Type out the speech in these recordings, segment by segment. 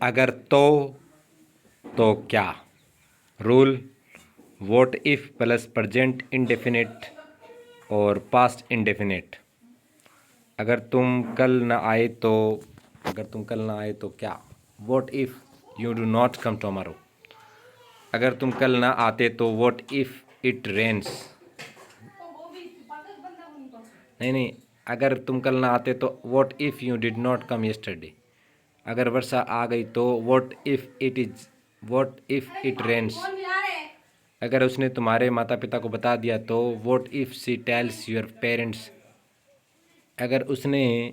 अगर तो क्या। Rule, what if plus present indefinite और पास्ट इंडेफिनिट। अगर तुम कल न आए तो अगर तुम कल ना आए तो क्या। What if you do not come tomorrow. अगर तुम कल ना आते तो वॉट इफ इट रेन्स। नहीं नहीं, अगर तुम कल ना आते तो what if you did not come yesterday. अगर वर्षा आ गई तो वॉट इफ इट रेन्स। अगर उसने तुम्हारे माता पिता को बता दिया तो what if she tells your parents. अगर उसने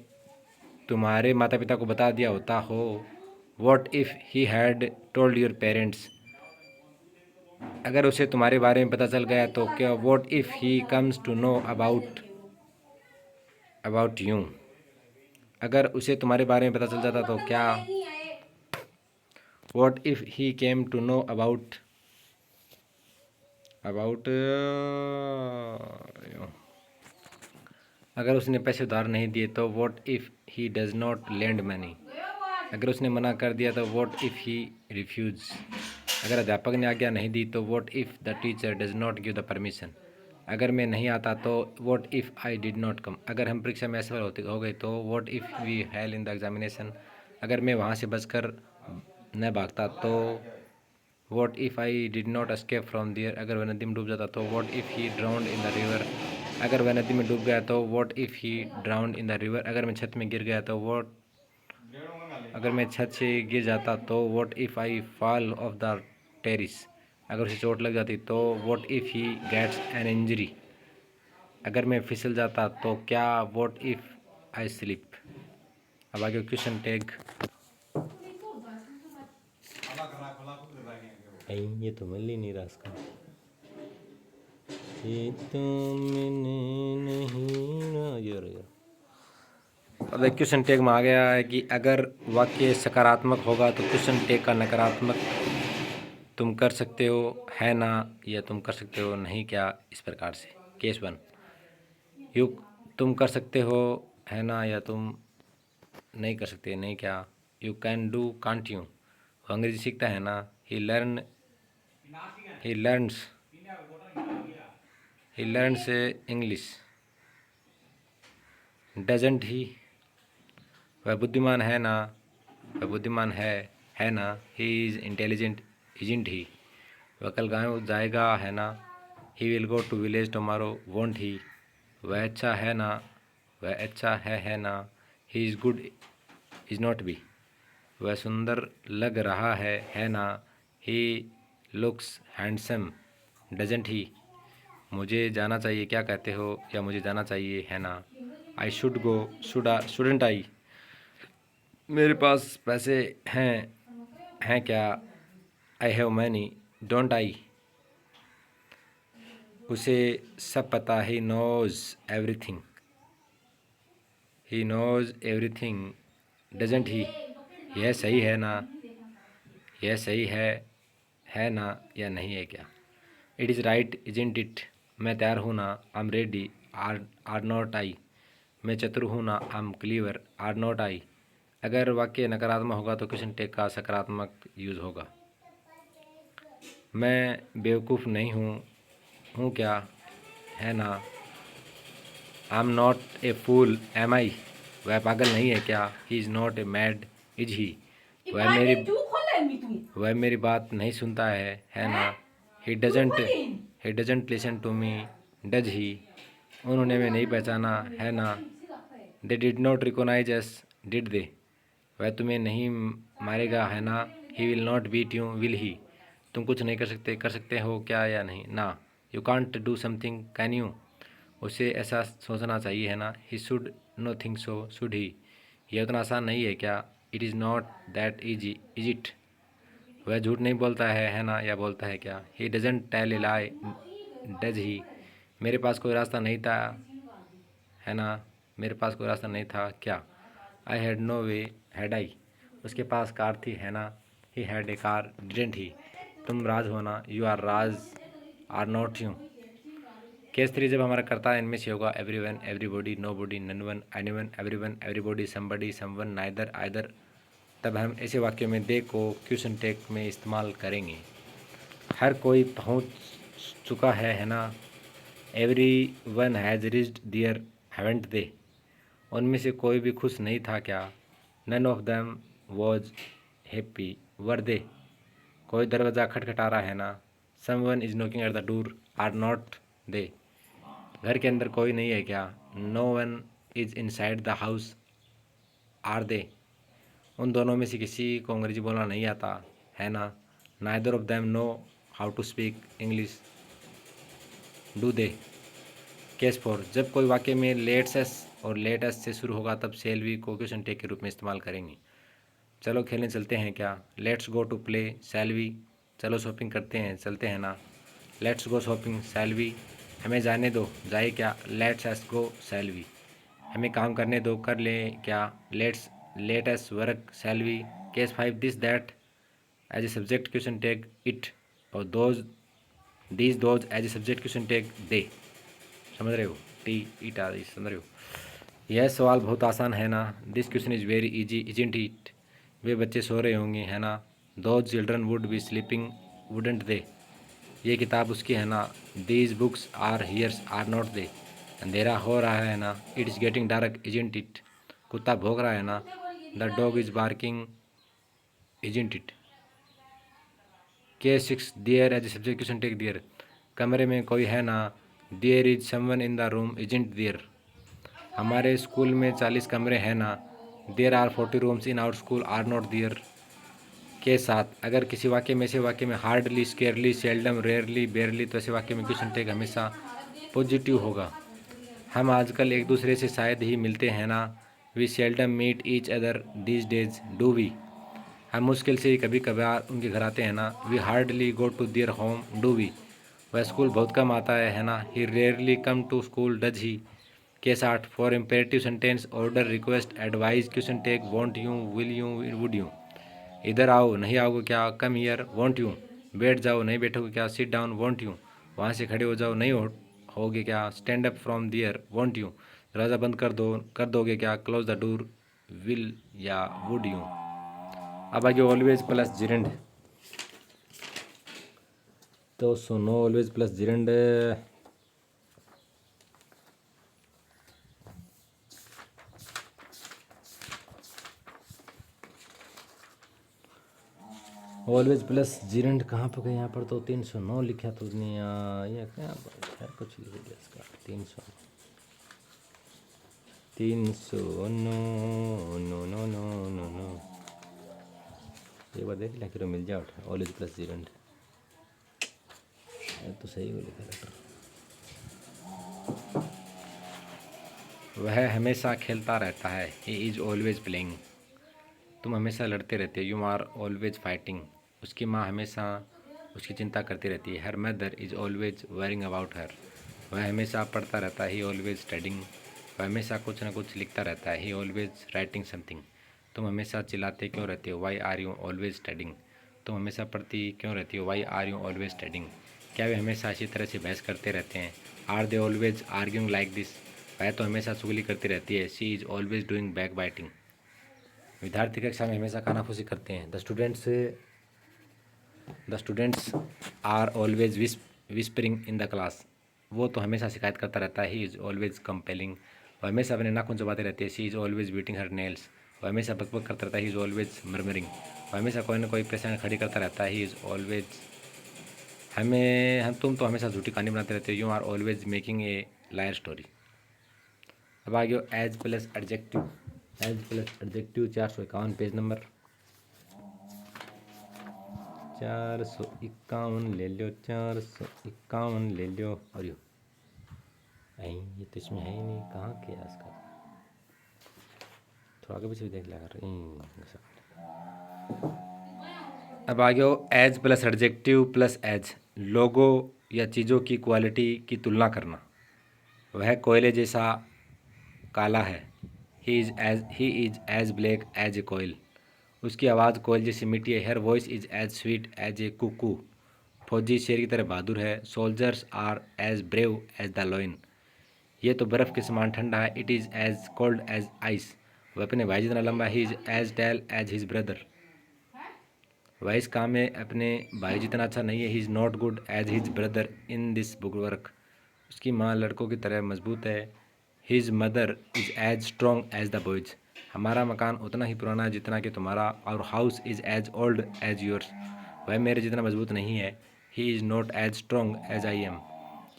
तुम्हारे माता पिता को बता दिया होता हो what if he had told your parents. अगर उसे तुम्हारे बारे में पता चल गया तो क्या what if he comes to know about you. अगर उसे तुम्हारे बारे में पता चल जाता तो क्या what if he came to know about अगर उसने पैसे उधार नहीं दिए तो what if he does not lend money. अगर उसने मना कर दिया तो वॉट इफ ही रिफ्यूज। अगर अध्यापक ने आज्ञा नहीं दी तो what if the teacher does not give the permission. अगर मैं नहीं आता तो what if I did not come. अगर हम परीक्षा में असफल हो गए तो what if we fail in the examination. अगर मैं वहाँ से बचकर न भागता तो what if I did not escape from there. अगर वह नदी में डूब जाता तो what if he drowned in the river. अगर वह नदी में डूब गया तो what if he drowned in the river. अगर मैं छत से गिर जाता तो what if I fall off the terrace. अगर उसे चोट लग जाती तो what if he gets an injury. अगर मैं फिसल जाता तो क्या वॉट इफ़ आई स्लिप। अब आगे क्वेश्चन टैग। ये तो मिल ही नहीं रहा इसका। ये तो मैंने नहीं ना ये रहेगा। अब एक क्वेश्चन टैग में आ गया है कि अगर वाक्य सकारात्मक होगा तो क्वेश्चन टैग का नकारात्मक तुम कर सकते हो है ना, या तुम कर सकते हो नहीं क्या। इस प्रकार से केस 1 यू तुम कर सकते हो है ना, या तुम नहीं कर सकते नहीं क्या। You can do can't you. वो अंग्रेजी सीखता है ना। He learns he learns English. Doesn't he. वह बुद्धिमान है ना, वह बुद्धिमान है ना। He is intelligent isn't he. वह कल गाँव जाएगा है ना। He will go to village tomorrow won't he. वह अच्छा है ना, वह अच्छा है ना। He is good is not be. वह सुंदर लग रहा है ना। He looks handsome doesn't he. मुझे जाना चाहिए क्या कहते हो, या मुझे जाना चाहिए है ना। I should go shouldn't I. मेरे पास पैसे हैं क्या। I have many don't I. उसे सब पता he knows everything doesn't he. यह सही है ना, यह सही है ना, या नहीं है क्या। It is right isn't it. मैं तैयार हूँ ना। I am ready are not I. मैं चतुर हूँ ना। I am clever are not I. अगर वाक्य नकारात्मक होगा तो क्वेश्चन टेक का सकारात्मक यूज होगा। मैं बेवकूफ़ नहीं हूँ क्या है ना। I am not a fool am I. वह पागल नहीं है क्या। He is not a mad is he. वह मेरी वह मेरी बात नहीं सुनता है ना। He doesn't listen to me does he. उन्होंने मैं नहीं पहचाना है ना। They did not recognise us did they. वह तुम्हें नहीं मारेगा है ना। He will not beat you will he. तुम कुछ नहीं कर सकते हो क्या या नहीं ना। You can't do something can you. उसे ऐसा सोचना चाहिए है ना। He should know think so should he. यह उतना आसान नहीं है क्या। It is not that easy is it. वह झूठ नहीं बोलता है ना, या बोलता है क्या। He doesn't tell a lie does he. मेरे पास कोई रास्ता नहीं था है ना। मेरे पास कोई रास्ता नहीं था क्या। I had no way had I. उसके पास कार थी है ना। He had a car didn't he. तुम राज हो ना। You are Raj are not you. Case 3 जब हमारा करता है इनमें से होगा everyone everybody nobody none one anyone everyone everybody somebody someone neither either तब हम ऐसे वाक्यों में दे को क्वेश्चन टैग में इस्तेमाल करेंगे। हर कोई पहुंच चुका है ना। Everyone has reached there haven't they. उनमें से कोई भी खुश नहीं था क्या। None of them was happy were they. कोई दरवाज़ा खटखटा रहा है ना। Someone is knocking at the door are not they. घर के अंदर कोई नहीं है क्या। No one is inside the house are they. उन दोनों में से किसी को अंग्रेजी बोलना नहीं आता है ना। Neither of them know how to speak English do they. Case for, जब कोई वाक्य में लेट्स एस और लेट एस से शुरू होगा तब शेल वी को क्वेश्चन टेक के रूप में इस्तेमाल करेंगे। चलो खेलने चलते हैं क्या। Let's go to play shall we. चलो शॉपिंग करते हैं, चलते हैं ना। Let's go shopping shall we. हमें जाने दो, जाए क्या। Let's us go shall we. हमें काम करने दो, कर लें क्या। Let us work shall we. Case 5 this that as a subject question tag it और those as a subject question tag they. समझ रहे हो, टी इट आदि समझ रहे हो। यह सवाल बहुत आसान है ना। This question is very easy isn't it. वे बच्चे सो रहे होंगे है ना। Those children would be sleeping wouldn't they. ये किताब उसकी है ना। These books are hers are not they. अंधेरा हो रहा है ना। It is getting dark isn't it. कुत्ता भौंक रहा है ना। The dog is barking isn't it. Case 6 there as a subject question tag there. कमरे में कोई है ना। There is someone in the room isn't there. हमारे स्कूल में 40 कमरे हैं ना। There are 40 rooms in our school are not there. के साथ अगर किसी वाक्य में से वाक्य में hardly scarcely seldom rarely barely तो ऐसे वाक्य में क्वेश्चन टेक हमेशा पॉजिटिव होगा। हम आजकल एक दूसरे से शायद ही मिलते हैं ना। We seldom meet each other these days do we. हम मुश्किल से ही कभी कभार उनके घर आते हैं ना। We hardly go to their home do we. वह स्कूल बहुत कम आता है ना। He rarely come to school does he. के साथ for imperative sentence order request advice question tag won't you will you would you. इधर आओ, नहीं आओगे क्या। Come here won't you. बैठ जाओ, नहीं बैठोगे क्या। Sit down won't you. वहाँ से खड़े हो जाओ, नहीं होगे क्या। Stand up from there won't you. दरवाज़ा बंद कर दोगे क्या। क्लोज द डोर विल या वुड यू। अब आगे ऑलवेज प्लस जिरंड। तो सुनो, always plus gerund always plus gerund कहाँ पर गए। यहाँ पर तो 309 लिखा तो नहीं। ये क्या खैर कुछ लिख दिया इसका। 300 no no no no no no. एक बार देख लिया मिल जाओ। ऑलवेज प्लस जिरंड तो सही हो लिखा लेटर। वह हमेशा खेलता रहता है। He is always playing. तुम हमेशा लड़ते रहते हो। You are always fighting. उसकी माँ हमेशा उसकी चिंता करती रहती है। Her mother is always worrying about her. वह हमेशा पढ़ता रहता है। He always studying. वह हमेशा कुछ न कुछ लिखता रहता है। He always writing something. तुम हमेशा चिल्लाते क्यों रहते हो। Why are you always studying. तुम हमेशा पढ़ती क्यों रहती हो। Why are you always studying. क्या वे हमेशा इसी तरह से बहस करते रहते हैं। Are they always arguing like this. वह तो हमेशा चुगली करती रहती है। She is always doing backbiting. विद्यार्थी कक्षा में हमेशा कानाफूसी करते हैं। The students are always whispering in the class. वो तो हमेशा शिकायत करता रहता है। He is always complaining. वो हमेशा अपने नाखून चबाते रहते हैं। She is always beating her nails. वो हमेशा बकबक करता रहता है। He is always murmuring. वो हमेशा कोई ना कोई परेशानी खड़ी करता रहता है। ही इज़ ऑलवेज तुम तो हमेशा झूठी कहानी बनाते रहते हो। You are always making a liar story. अब आ गया as plus adjective. 451 page number 451 ले लो। 451 ले लो। और ये तो इसमें है ही नहीं। कहाँ किया इसका। थोड़ा आगे पीछे भी देख लिया कर। अब आ गया as plus adjective plus as. लोगों या चीज़ों की क्वालिटी की तुलना करना। वह कोयले जैसा काला है। He is as black as a coal. उसकी आवाज़ कोयल जैसी मीठी है। Her voice is as sweet as a cuckoo. फौजी शेर की तरह बहादुर है। Soldiers are as brave as the lion. ये तो बर्फ़ के समान ठंडा है। It is as cold as ice. वह अपने भाई जितना लंबा है, he is as tall as his brother. वह इस काम में अपने भाई जितना अच्छा नहीं है, he is not good as his brother in this book work. उसकी माँ लड़कों की तरह मजबूत है। His mother is as strong as the boys. हमारा मकान उतना ही पुराना है जितना कि तुम्हारा। और house is as old as yours. वह मेरे जितना मजबूत नहीं है। He is not as strong as I am.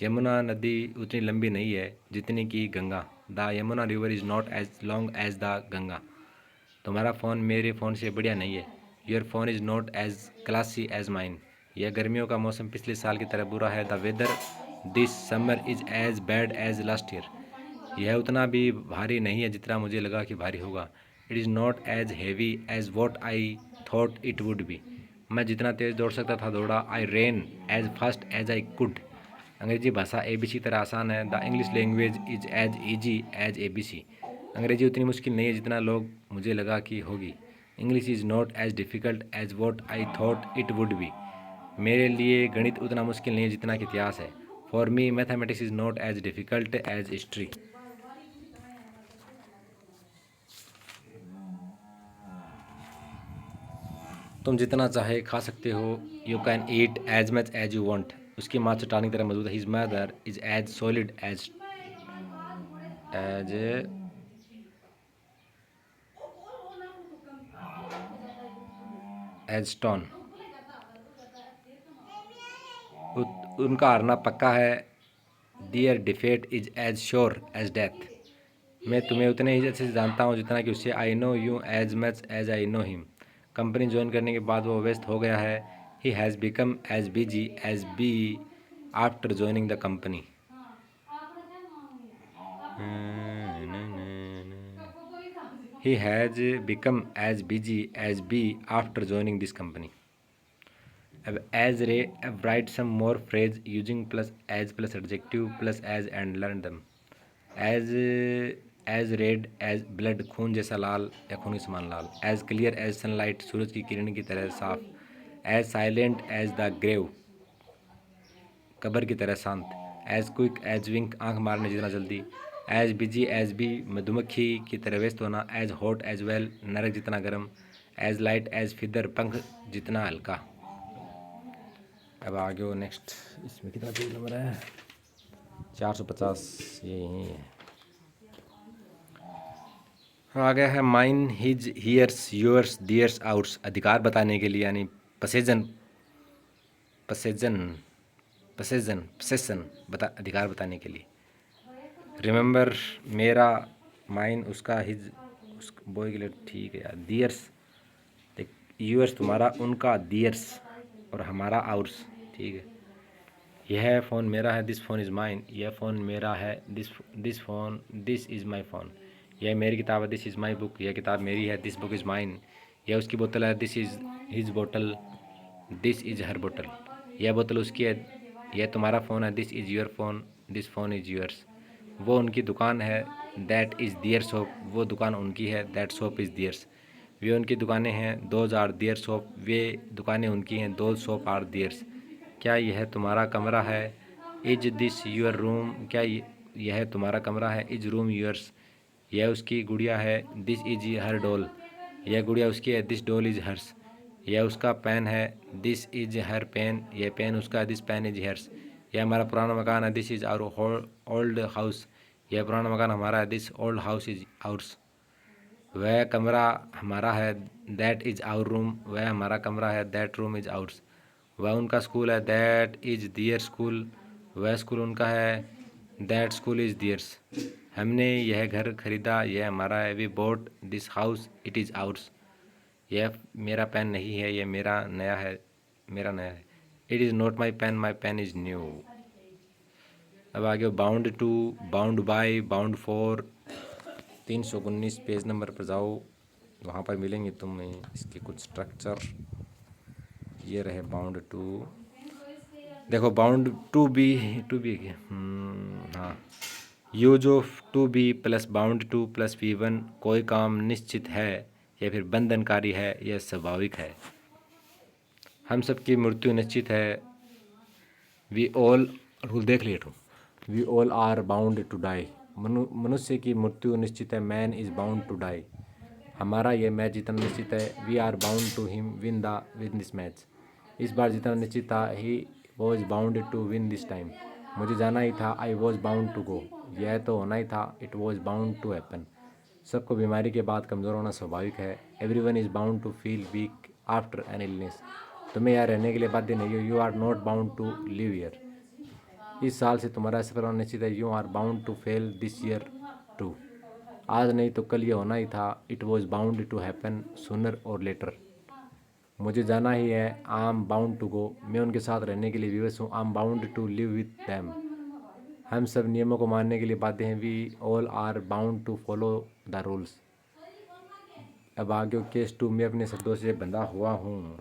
Yamuna नदी उतनी लंबी नहीं है जितनी कि Ganga. The Yamuna river is not as long as the Ganga. तुम्हारा फ़ोन मेरे फ़ोन से बढ़िया नहीं है। Your phone is not as classy as mine. यह गर्मियों का मौसम पिछले साल की तरह बुरा है। The weather this summer is as bad as last year. यह उतना भी भारी नहीं है जितना मुझे लगा कि भारी होगा। It is not as heavy as what I thought it would be. मैं जितना तेज़ दौड़ सकता था दौड़ा। I ran as fast as I could. अंग्रेजी भाषा ABC तरह आसान है। The English language is as easy as ABC। अंग्रेजी उतनी मुश्किल नहीं है जितना लोग मुझे लगा कि होगी। English is not as difficult as what I thought it would be. मेरे लिए गणित उतना मुश्किल नहीं है जितना कि इतिहास है। For me mathematics is not as difficult as history. तुम जितना चाहे खा सकते हो। You can eat as much as you want. उसकी माँ चट्टान की तरह मौजूद है। His mother is as solid as as as stone. उनका हारना पक्का है। Their defeat is as sure as death. मैं तुम्हें उतने ही अच्छे से जानता हूँ जितना कि उससे। I know you as much as I know him. Company join करने के बाद वो व्यस्त हो गया है। He has become as busy as be after joining the company. He has become as busy as B after joining this company. अब अब write some more phrase using plus as plus adjective plus as and learn them. As red as blood, खून जैसा लाल या खून के समान लाल. As clear as sunlight, सूरज की किरण की तरह साफ. As silent as the grave, कब्र की तरह शांत. As quick as wink, आंख मारने जितना जल्दी. As busy as bee, मधुमक्खी की तरह व्यस्त होना. As hot as well, नरक जितना गर्म. As light as feather, पंख जितना हल्का. अब आगे वो नेक्स्ट, इसमें कितना पेज नंबर है? 450, ये यही है। आगे है mine, his, hers, yours, theirs, ours. अधिकार बताने के लिए, यानी पसेजन पसेजन पसेजन पसेसन बता अधिकार बताने के लिए। रिमेंबर मेरा, माइन उसका, हिज उस बॉय के लिए ठीक है यार। डियर्स देख, यूअर्स तुम्हारा, उनका, डियर्स और हमारा आउट्स, ठीक है। यह फ़ोन मेरा है, दिस फ़ोन इज़ माइन। यह फ़ोन मेरा है, दिस इज़ माई फ़ोन। यह मेरी किताब है, दिस इज़ माई बुक। यह किताब मेरी है, दिस बुक इज़ माइन। यह उसकी बोतल है, दिस इज़ हिज बोतल, दिस इज़ हर बोतल। यह बोतल उसकी है। यह तुम्हारा फ़ोन है, this is your phone, this phone is yours. वो उनकी दुकान है, दैट इज़ दियर शॉप। वो दुकान उनकी है, दैट शॉप इज़ दियर्स। वे उनकी दुकानें हैं, दोज आर दियर शॉप। वे दुकानें उनकी हैं, दोज शॉप आर दियर्स। क्या यह तुम्हारा कमरा है, इज दिस योर रूम। क्या यह तुम्हारा कमरा है, इज रूम योर्स। यह उसकी गुड़िया है, दिस इज हर डॉल। यह गुड़िया उसकी है, दिस डॉल इज हर्स। यह उसका पेन है, दिस इज हर पेन। यह पेन उसका है, दिस पेन इज हर्स। यह हमारा पुराना मकान है, this is our old house. यह पुराना मकान हमारा है, this old house is ours. वह कमरा हमारा है, दैट इज़ आवर रूम। वह हमारा कमरा है, दैट रूम इज़ आवर्स। वह उनका स्कूल है, दैट इज़ दियर स्कूल। वह स्कूल उनका है, दैट स्कूल इज़ दियर्स। हमने यह घर खरीदा, यह हमारा है, we bought this house, it is ours. यह मेरा पेन नहीं है, यह मेरा नया है, मेरा नया है। It is not my pen, my pen is new. अब आगे bound to, bound by, bound for. 319 page number पर जाओ, वहाँ पर मिलेंगे तुम्हें इसके कुछ स्ट्रक्चर। ये रहे बाउंड टू। देखो बाउंड टू बी हाँ, use of to be plus bound to plus V1। कोई काम निश्चित है या फिर बंधनकारी है, यह स्वाभाविक है। हम सबकी मृत्यु निश्चित है। वी ऑल, रूल देख लिए, we all are bound to die. मनुष्य की मृत्यु निश्चित है, man is bound to die. हमारा ये मैच जीतना निश्चित है। We are bound to him win this match. इस बार जीतना निश्चित था। He was bound to win this time. मुझे जाना ही था। I was bound to go. यह तो होना ही था। It was bound to happen. सबको बीमारी के बाद कमज़ोर होना स्वाभाविक है। Everyone is bound to feel weak after an illness. तुम्हें यहाँ रहने के लिए बाध्य नहीं हो। You are not bound to live here. इस साल से तुम्हारा सफल होना निश्चित है। You are bound to fail this year too. आज नहीं तो कल ये होना ही था। It was bound to happen sooner और लेटर। मुझे जाना ही है। I am bound to go. मैं उनके साथ रहने के लिए विवश हूँ। I am bound to live with them. हम सब नियमों को मानने के लिए बाध्य हैं। We all are bound to follow the rules. अब आगे केस 2। मैं अपने शब्दों से बंधा हुआ हूँ।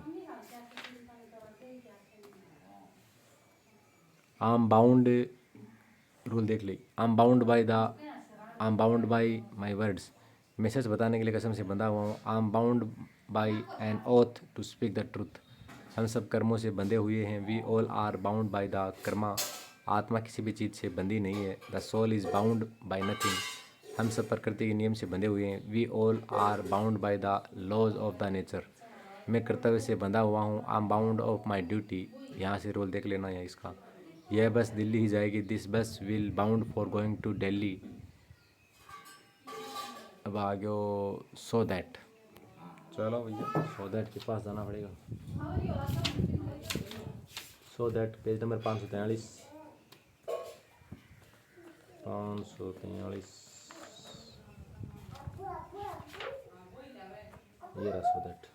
आई एम बाउंड, रूल देख ली। I am bound by my words. मैं सच बताने के लिए कसम से बंधा हुआ हूँ। I am bound by an oath to speak the truth. हम सब कर्मों से बंधे हुए हैं। We all are bound by the karma. आत्मा किसी भी चीज़ से बंधी नहीं है। The soul is bound by nothing. हम सब प्रकृति के नियम से बंधे हुए हैं। We all are bound by the laws of the nature. मैं कर्तव्य से बंधा हुआ हूँ। I am bound of my duty. यहाँ से रोल देख लेना है इसका। यह बस दिल्ली ही जाएगी। This bus will bound for going to Delhi. अब आगे सो दैट। चलो भैया सो दैट के पास जाना पड़ेगा। So that page number 543। 543 ये रहा सो दैट।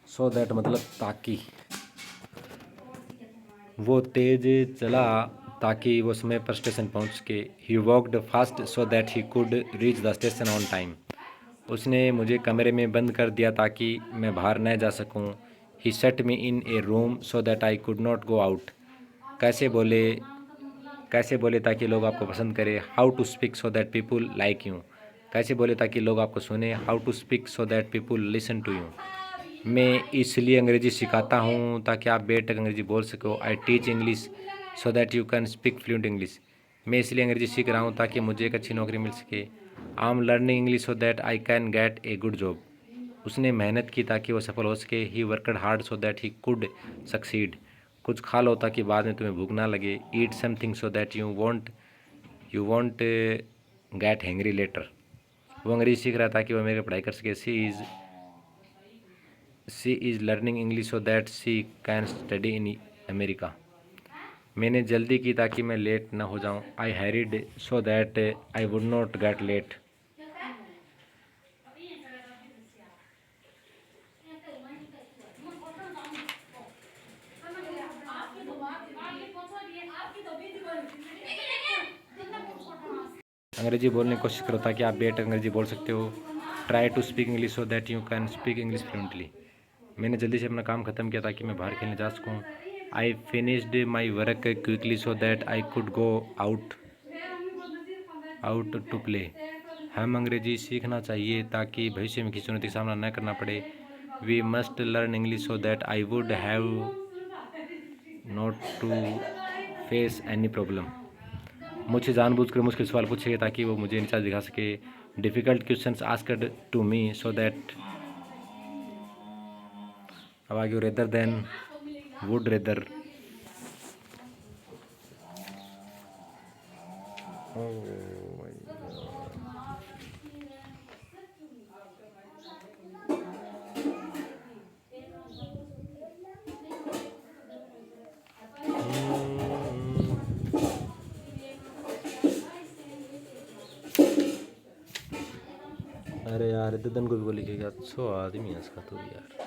सो दैट मतलब ताकि। वो तेज चला ताकि वो समय पर स्टेशन पहुंच के। He walked fast so that he could reach the station on time. उसने मुझे कमरे में बंद कर दिया ताकि मैं बाहर न जा सकूं। He set me in a room so that I could not go out. कैसे बोले ताकि लोग आपको पसंद करें। How to speak so that people like you. कैसे बोले ताकि लोग आपको सुने। How to speak so that people listen to you. मैं इसलिए अंग्रेज़ी सिखाता हूँ ताकि आप बेटक अंग्रेज़ी बोल सको। I teach English so that you can speak fluent English. मैं इसलिए अंग्रेज़ी सीख रहा हूँ ताकि मुझे एक अच्छी नौकरी मिल सके। I am learning English so that I can get a good job. उसने मेहनत की ताकि वो सफल हो सके। He worked hard so that he could succeed. कुछ खा लो ताकि बाद में तुम्हें भूख ना लगे। Eat something so that you won't get hungry later. वो अंग्रेज़ी सीख रहा था ताकि वो मेरी पढ़ाई कर सके। She is learning English so that she can study in America. मैंने जल्दी की ताकि मैं लेट न हो जाऊं। I hurried so that I would not get late. अंग्रेजी बोलने की कोशिश करो ताकि आप बेटर अंग्रेजी बोल सकते हो। Try to speak English so that you can speak English fluently. मैंने जल्दी से अपना काम ख़त्म किया ताकि मैं बाहर खेलने जा सकूँ। I finished my work quickly so that I could go out to play. हम अंग्रेजी सीखना चाहिए ताकि भविष्य में किसी चुनौती का सामना न करना पड़े। We must learn English so that I would have not to face any problem. मुझसे जानबूझकर मुश्किल सवाल पूछे ताकि वो मुझे नीचा दिखा सके। Difficult questions asked to me so that. अब आगे रेदर देन वुड रेदर। अरे यार ददन को भी बोली कि अच्छा आदमी है इसका तो यार।